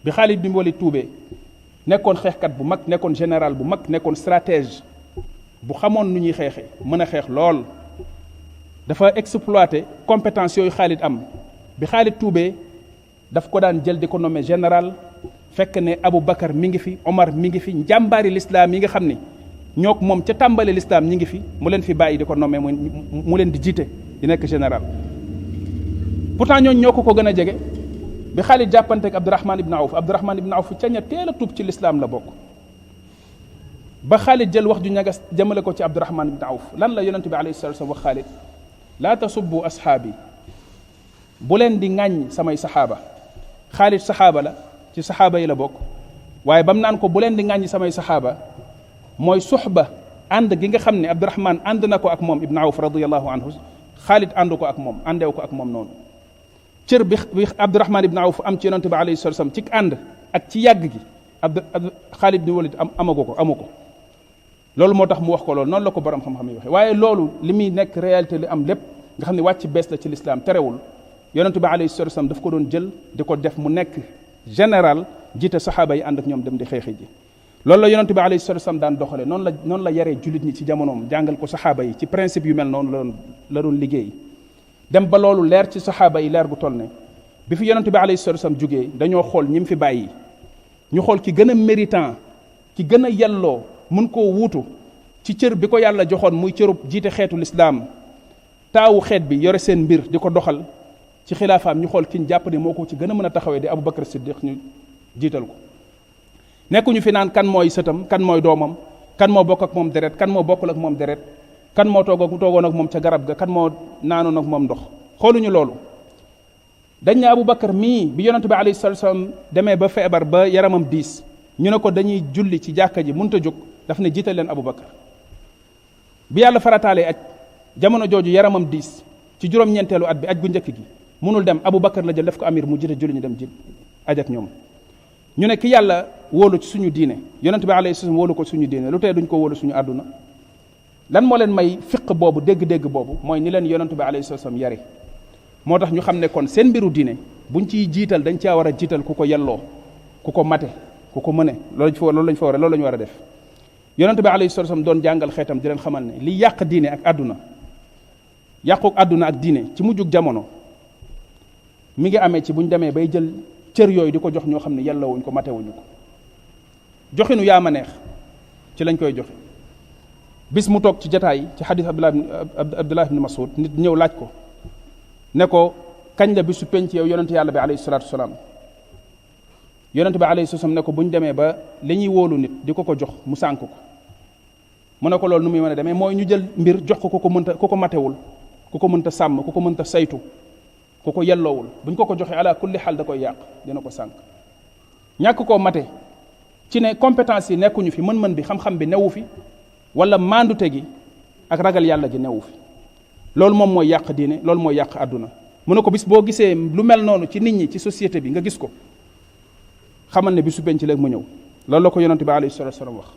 bi Xaalid bin Walid tuubee nekkoon xeexkat bu mag nekkoon général bu mag nekkoon stratège bu xamoon nu ñuy xeexe mën a xeex lool dafa exploité compétence yooyu Xaalid am bi Xaalid tuubee daf ko daan jël di ko nommé général fekk ne Abu Bakar mi ngi fi Omar mi ngi fi njàmbaari lislaam yi nga xam ni ñook moom ca tàmbali lislaam ñi ngi fi mu leen fi bàyyi di ko nommé mu leen di jiite di nekk général pourtant ñooñu ñoo ko gën a jege bi Xaalid jàppanteeg Abdurahman ibn Awf ca ña teel a tuub ci lislaam la bokk ba Xaalid jël wax ju ñagas jëmale ko ci Abdurahman ibn Awf lan la yonente bi alayhi salatu wasallam wax Xaalid laa tasubbu ashaabi bu leen di ŋàññ samay saxaaba Xaalid saxaaba la ci saxaaba yi la bokk waaye bam naan ko bu leen di ŋàññ samay saxaaba mooy suxba ànd gi nga xam ne Abdurahman ànd na ko ak moom ibn Awf radiyallahu anhu Xaalid àndu ko ak moom àndeew ko ak moom noonu cër bi Abdurahman ibn Awf am ci yonente bi alayhi salatu wasallam ci ànd ak ci yàgg gi Xaalid bin Walid amu ko loolu moo tax mu wax ko loolu noonu la ko borom xam-xam yi waxe waaye loolu li muy nekk réalité li am lépp nga xam ne wàcc bees la ci lislaam terewul yonente bi alayhi salatu wasallam daf ko doon jël di ko def mu nekk général jiite saxaaba yi ànd ak ñoom dem di xeexi ji loolu la yonente bi alayhi salatu wasallam daan doxale noonu la yaree jullit ñi ci jamonoom jàngal ko saxaaba yi ci principe yu mel noonu la doon liggéey dem ba loolu leer ci saxaaba yi leer gu toll ne bi fi yonente bi alayhi salatu wasallam jógee dañoo xool ñi mu fi bàyyi ñu xool ki gën a méritant ki gën a yelloo mun koo wuutu ci cër bi ko yàlla joxoon muy cërub jiite xeetu lislaam taawu xeet bi yore seen mbir di ko doxal ci xilaafaam ñu xool ki ñu jàpp ne moo ko ci gën a mën a taxawee di Abu Bakar Siddiq ñu jiital ko nekkuñu fi naan kan mooy sëtam kan mooy doomam kan moo bokk ak moom deret kan moo bokkul ak moom deret kan moo toogoon ak moom ca garab ga kan moo naanoon ak moom ndox xooluñu loolu dañ ne Abu Bakar mii bi yonente bi alayhi salatu wasallam demee ba feebar ba yaramam diis ñu ne ko dañuy julli ci jàkka ji mënut a jóg daf ne jiital leen Abu Bakar bi yàlla farataalee aj jamono jooju yaramam diis ci juróom-ñeenteelu at bi aj gu njëkk gi mënul dem Abu Bakar la jël def ko amir mu jiite julli ñu dem ji aj ak ñoom ñu ne ki yàlla wóolu ci suñu diine yonente bi alayhi salaam wóolu ko suñu diine lu tee duñ ko wóolu suñu àdduna lan moo leen may fiq boobu dégg-dégg boobu mooy ni leen yonente bi alayhi salaam yare moo tax ñu xam ne kon seen mbiru diine buñ ciy jiital dañ caa war a jiital ku ko yelloo ku ko mate ku ko mëne loolu lañ war a def yonente bi alayhi salaam doon jàngal xeetam di leen xamal ne li yàq diine ak àdduna yàqu àdduna ak diine ci mujjug jamono mi ngi amee ci buñ demee bay jël cër yooyu di ko jox ñoo xam ne yàlla wuñ ko matewuñu ko joxinu yaa ma neex ci lañ koy joxe bis mu toog ci jataay ci xadis Abdullah ibn Mas'ud nit ñëw laaj ko ne ko kañ la bisu penc yow yonente yàlla bi alayhi salatu wasalaam yonente bi alayhi salatu wasalaam ne ko buñ demee ba li ñuy wóolu nit di ko jox mu sànk ko mu ne ko loolu nu muy mën a demee mooy ñu jël mbir jox ko ku ko matewul ku ko mënta sàmm ku ko mënta saytu ku ko yelloowul buñ ko joxee ala kulli xaal da koy yàq dina ko sànk ñàkk koo mate ci ne compétence yi nekkuñu fi mën-mën bi xam-xam bi newu fi wala maandute gi ak ragal yàlla ji newu fi loolu moom mooy yàq diine loolu mooy yàq àdduna mu ne ko bis boo gisee lu mel noonu ci nit ñi ci société bi nga gis ko xamal ne bisu penc léegi mu ñëw loolu la ko yonente bi alayhi salatu wasallam wax